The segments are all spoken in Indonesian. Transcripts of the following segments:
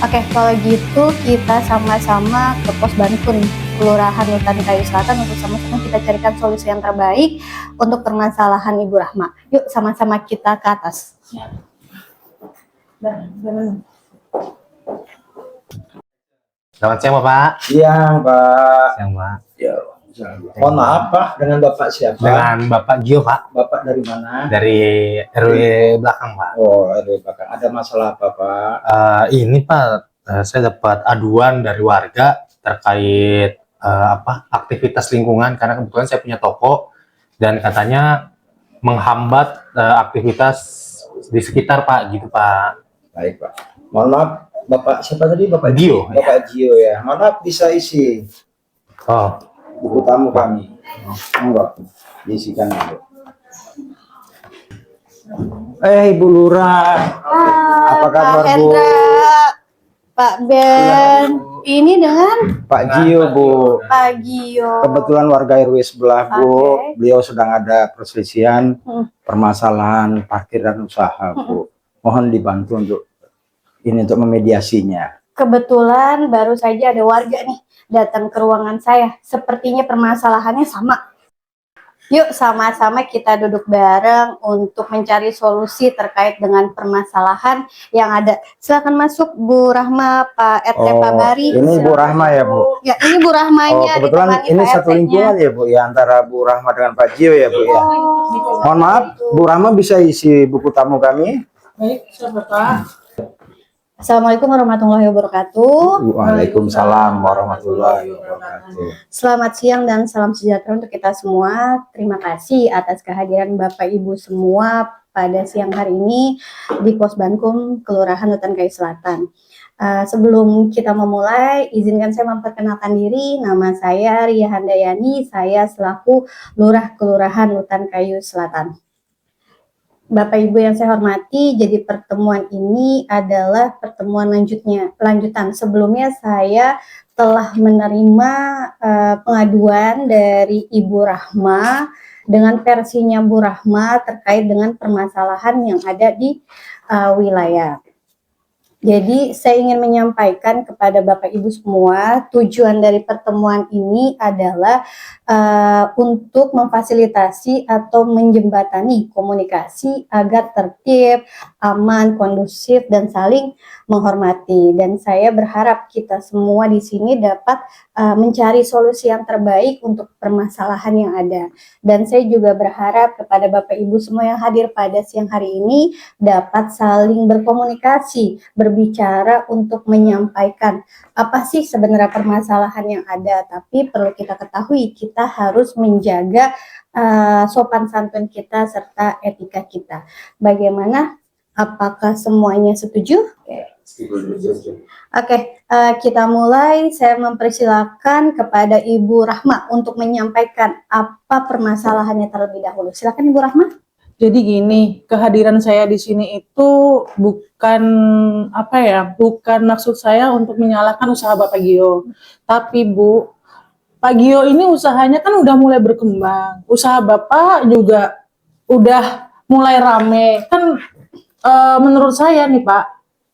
Oke, kalau gitu kita sama-sama ke Pos Bankun, Kelurahan Hutan Kayu Selatan untuk sama-sama kita carikan solusi yang terbaik untuk permasalahan Ibu Rahma. Yuk sama-sama kita ke atas. Selamat siang Bapak. Siang Pak. Siang Pak. Ya, mohon maaf Pak, dengan Bapak siapa? Dengan Bapak Gio Pak. Bapak dari mana? Dari RW belakang Pak. Oh, RW belakang. Ada masalah apa Pak? Ini Pak, saya dapat aduan dari warga terkait aktivitas lingkungan, karena kebetulan saya punya toko dan katanya menghambat aktivitas di sekitar Pak, gitu Pak. Baik Pak. Mohon maaf, Bapak siapa tadi? Bapak Gio. Bapak Gio ya. Mohon maaf, bisa isi Oh, buku tamu kami. Enggak, diisikan dulu. Ibu Lurah. Apa kabar Pak Bu? Hendra, Pak Ben, ini dengan Pak Gio Bu. Pak Gio. Kebetulan warga RW sebelah Bu, Oke. beliau sedang ada perselisihan permasalahan parkir dan usaha Bu. Mohon dibantu untuk memediasinya. Kebetulan baru saja ada warga nih datang ke ruangan saya. Sepertinya permasalahannya sama. Yuk sama-sama kita duduk bareng untuk mencari solusi terkait dengan permasalahan yang ada. Silakan masuk Bu Rahma, Pak RT, Pak Bari. Ini Bu Rahma ya Bu. Ya, ini Bu Rahmanya. Kebetulan ditemani ini Pak satu RT-nya. lingkungan ya Bu, ya antara Bu Rahma dengan Pak Gio ya Bu ya. Mohon maaf, Bu Rahma bisa isi buku tamu kami? Baik, Pak. Assalamualaikum warahmatullahi wabarakatuh. Waalaikumsalam warahmatullahi wabarakatuh. Selamat siang dan salam sejahtera untuk kita semua. Terima kasih atas kehadiran Bapak Ibu semua pada siang hari ini di Pos Bankun, Kelurahan Hutan Kayu Selatan. Sebelum kita memulai, izinkan saya memperkenalkan diri. Nama saya Ria Handayani, saya selaku Lurah Kelurahan Hutan Kayu Selatan. Bapak Ibu yang saya hormati, jadi pertemuan ini adalah pertemuan lanjutan. Sebelumnya saya telah menerima pengaduan dari Ibu Rahma dengan versinya Bu Rahma terkait dengan permasalahan yang ada di wilayah. Jadi saya ingin menyampaikan kepada Bapak Ibu semua, tujuan dari pertemuan ini adalah untuk memfasilitasi atau menjembatani komunikasi agar tertib, aman, kondusif, dan saling menghormati. Dan saya berharap kita semua di sini dapat mencari solusi yang terbaik untuk permasalahan yang ada. Dan saya juga berharap kepada Bapak Ibu semua yang hadir pada siang hari ini dapat saling berkomunikasi, berbicara untuk menyampaikan apa sih sebenarnya permasalahan yang ada. Tapi perlu kita ketahui, kita harus menjaga sopan santun kita serta etika kita. Bagaimana? Apakah semuanya setuju? Oke, kita mulai. Saya mempersilahkan kepada Ibu Rahma untuk menyampaikan apa permasalahannya terlebih dahulu. Silakan Ibu Rahma. Jadi gini, kehadiran saya di sini itu bukan bukan maksud saya untuk menyalahkan usaha Bapak Gio. Tapi Bu, Pak Gio ini usahanya kan udah mulai berkembang. Usaha Bapak juga udah mulai rame. Kan menurut saya nih Pak,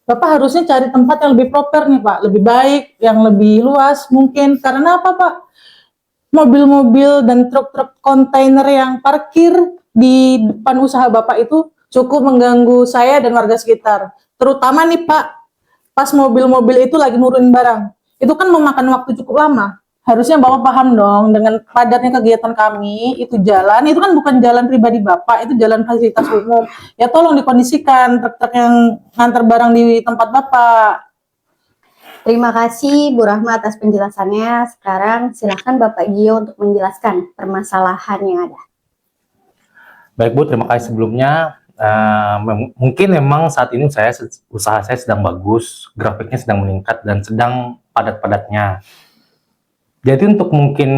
Bapak harusnya cari tempat yang lebih proper nih Pak, lebih baik, yang lebih luas mungkin. Karena apa Pak? Mobil-mobil dan truk-truk kontainer yang parkir di depan usaha Bapak itu cukup mengganggu saya dan warga sekitar. Terutama nih Pak, pas mobil-mobil itu lagi nurunin barang. Itu kan memakan waktu cukup lama. Harusnya Bapak paham dong dengan padatnya kegiatan kami, itu jalan, itu kan bukan jalan pribadi Bapak, itu jalan fasilitas umum. Ya tolong dikondisikan truk-truk yang ngantar barang di tempat Bapak. Terima kasih Bu Rahma atas penjelasannya. Sekarang silakan Bapak Gio untuk menjelaskan permasalahan yang ada. Baik Bu, terima kasih sebelumnya. Mungkin memang saat ini usaha saya sedang bagus, grafiknya sedang meningkat dan sedang sepadat-padatnya. Jadi untuk mungkin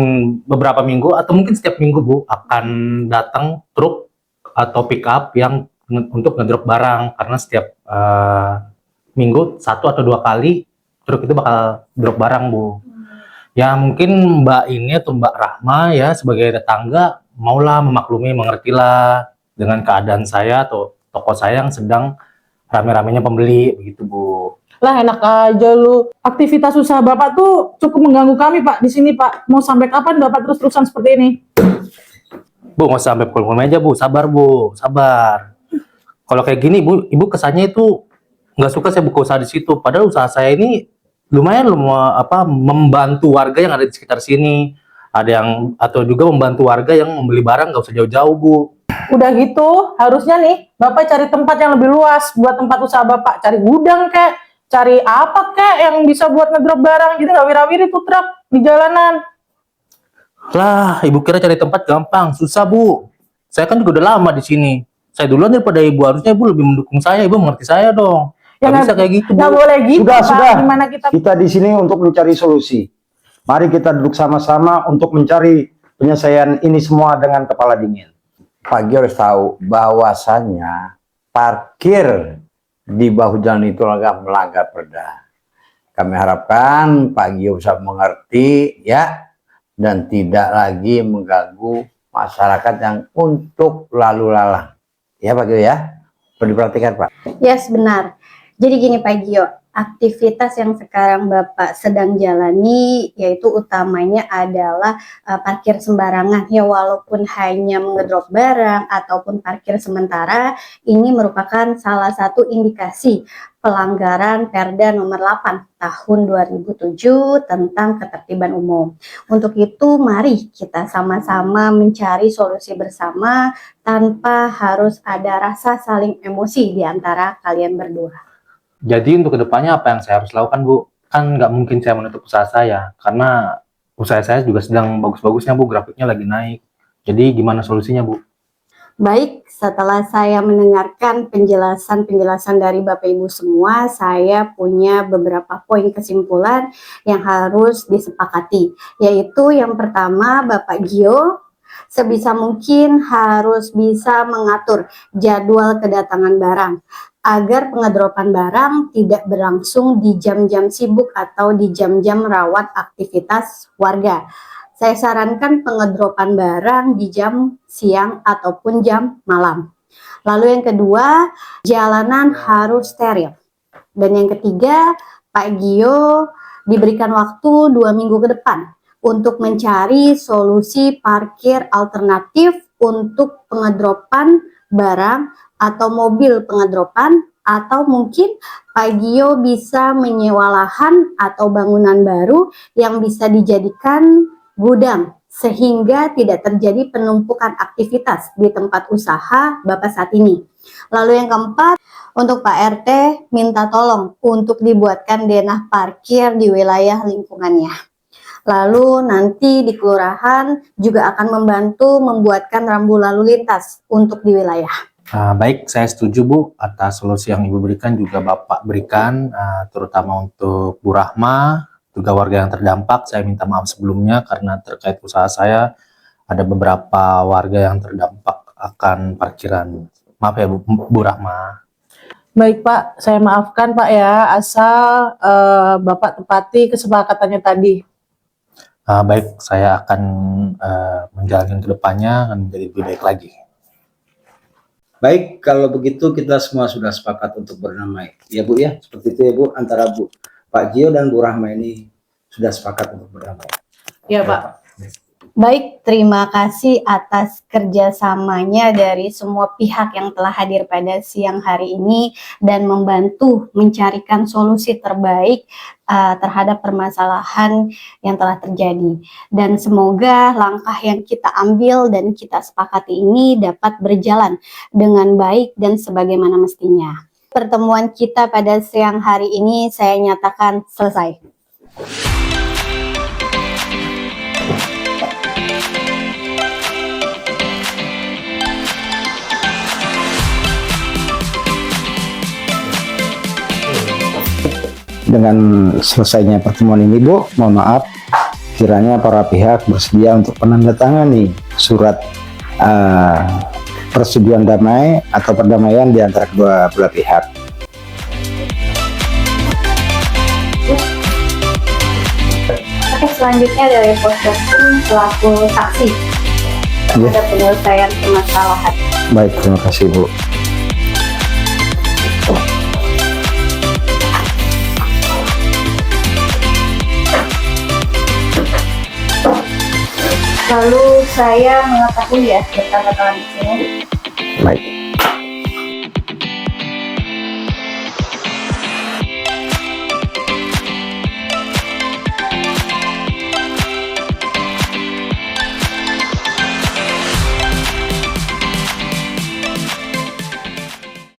beberapa minggu atau mungkin setiap minggu Bu akan datang truk atau pick up yang untuk ngedrop barang, karena setiap minggu 1 atau 2 kali truk itu bakal drop barang Bu. Ya mungkin Mbak ini atau Mbak Rahma ya sebagai tetangga maulah memaklumi, mengertilah dengan keadaan saya atau toko saya yang sedang rame-ramenya pembeli begitu Bu. Lah enak aja lu. Aktivitas usaha Bapak tuh cukup mengganggu kami Pak di sini Pak. Mau sampai kapan Bapak terus-terusan seperti ini? Bu nggak usah sampai pukul meja Bu, sabar Bu, sabar. Kalau kayak gini Bu, Ibu kesannya itu nggak suka saya buka usaha di situ. Padahal usaha saya ini lumayan membantu warga yang ada di sekitar sini. Ada yang atau juga membantu warga yang membeli barang nggak usah jauh-jauh Bu. Udah gitu, harusnya nih Bapak cari tempat yang lebih luas buat tempat usaha Bapak. Cari gudang kek, cari apa kek yang bisa buat ngedrop barang. Jadi nggak wira-wiri tuh truk di jalanan. Lah, Ibu kira cari tempat gampang, susah Bu. Saya kan juga udah lama di sini. Saya duluan daripada Ibu, harusnya Ibu lebih mendukung saya, Ibu mengerti saya dong. Ya Nggak bisa kayak gitu Bu. Nggak boleh gitu Pak. Sudah. Gimana kita Kita di sini untuk mencari solusi. Mari kita duduk sama-sama untuk mencari penyelesaian ini semua dengan kepala dingin. Pak Gio harus tahu bahwasannya parkir di bahu jalan itu agak melanggar perda. Kami harapkan Pak Gio bisa mengerti ya dan tidak lagi mengganggu masyarakat yang untuk lalu lalang. Ya Pak Gio ya, perlu diperhatikan Pak. Yes, benar. Jadi gini Pak Gio, aktivitas yang sekarang Bapak sedang jalani yaitu utamanya adalah parkir sembarangan ya, walaupun hanya ngedrop barang ataupun parkir sementara, ini merupakan salah satu indikasi pelanggaran Perda nomor 8 tahun 2007 tentang ketertiban umum. Untuk itu mari kita sama-sama mencari solusi bersama tanpa harus ada rasa saling emosi di antara kalian berdua. Jadi untuk kedepannya apa yang saya harus lakukan Bu? Kan nggak mungkin saya menutup usaha saya, karena usaha saya juga sedang bagus-bagusnya Bu, grafiknya lagi naik. Jadi gimana solusinya Bu? Baik, setelah saya mendengarkan penjelasan-penjelasan dari Bapak Ibu semua, saya punya beberapa poin kesimpulan yang harus disepakati. Yaitu yang pertama, Bapak Gio sebisa mungkin harus bisa mengatur jadwal kedatangan barang agar pengedropan barang tidak berlangsung di jam-jam sibuk atau di jam-jam rawat aktivitas warga. Saya sarankan pengedropan barang di jam siang ataupun jam malam. Lalu yang kedua, jalanan harus steril. Dan yang ketiga, Pak Gio diberikan waktu 2 minggu ke depan untuk mencari solusi parkir alternatif untuk pengedropan barang atau mobil pengedropan, atau mungkin Pak Gio bisa menyewa lahan atau bangunan baru yang bisa dijadikan gudang sehingga tidak terjadi penumpukan aktivitas di tempat usaha Bapak saat ini. Lalu yang keempat, untuk Pak RT minta tolong untuk dibuatkan denah parkir di wilayah lingkungannya. Lalu nanti di kelurahan juga akan membantu membuatkan rambu lalu lintas untuk di wilayah. Baik, saya setuju Bu atas solusi yang Ibu berikan, juga Bapak berikan, terutama untuk Bu Rahma, juga warga yang terdampak. Saya minta maaf sebelumnya karena terkait usaha saya ada beberapa warga yang terdampak akan parkiran. Maaf ya Bu Rahma. Baik Pak, saya maafkan Pak ya, asal Bapak tepati kesepakatannya tadi. Baik, saya akan menjalankan ke depannya akan menjadi lebih baik lagi. Baik, kalau begitu kita semua sudah sepakat untuk berdamai. Ya Bu ya, seperti itu ya Bu, antara Pak Gio dan Bu Rahma ini sudah sepakat untuk berdamai. Ya Pak. Baik, terima kasih atas kerjasamanya dari semua pihak yang telah hadir pada siang hari ini dan membantu mencarikan solusi terbaik terhadap permasalahan yang telah terjadi. Dan semoga langkah yang kita ambil dan kita sepakati ini dapat berjalan dengan baik dan sebagaimana mestinya. Pertemuan kita pada siang hari ini saya nyatakan selesai. dengan selesainya pertemuan ini, Bu, mohon maaf kiranya para pihak bersedia untuk menandatangani surat persetujuan damai atau perdamaian di antara kedua belah pihak. Oke, selanjutnya dari Posbaskum selaku saksi terhadap penyelesaian permasalahan. Baik, terima kasih, Bu. Lalu saya mengetahui ya bertanda tangan di sini. Baik.